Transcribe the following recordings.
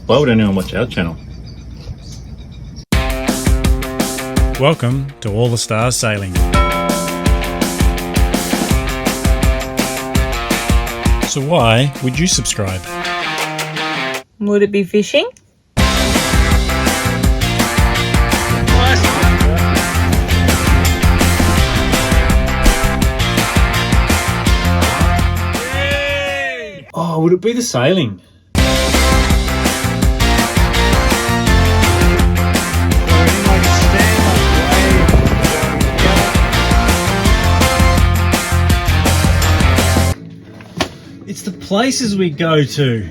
Why would anyone watch our channel? Welcome to All the Stars Sailing. So why would you subscribe? Would it be fishing? Oh, would it be the sailing? It's the places we go to.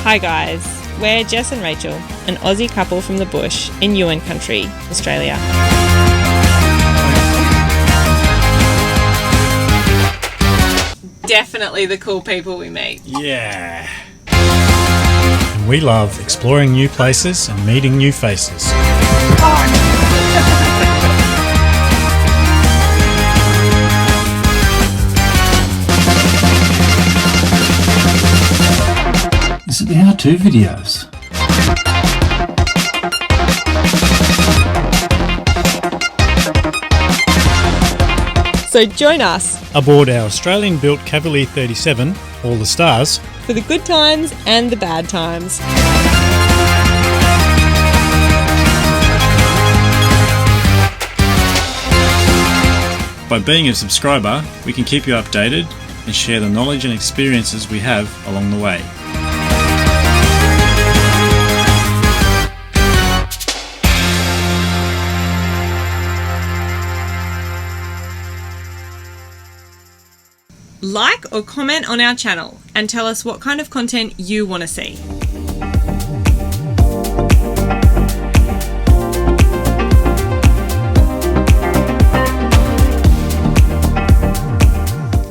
Hi guys, we're Jess and Rachel, an Aussie couple from the bush in Ewan Country, Australia. Definitely the cool people we meet. Yeah. And we love exploring new places and meeting new faces. This is the how-to videos. So join us Aboard our Australian-built Cavalier 37, All the Stars, for the good times and the bad times. By being a subscriber, we can keep you updated and share the knowledge and experiences we have along the way. Like or comment on our channel and tell us what kind of content you want to see.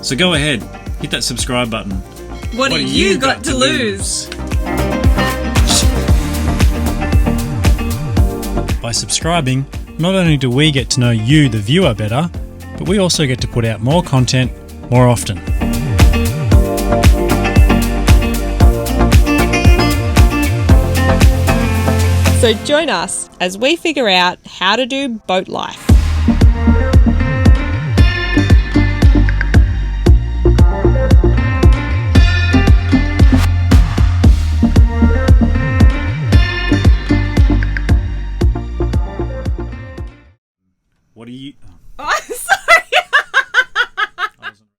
So go ahead, hit that subscribe button. What do you got to lose? By subscribing, not only do we get to know you, the viewer, better, but we also get to put out more content more often. So join us as we figure out how to do boat life.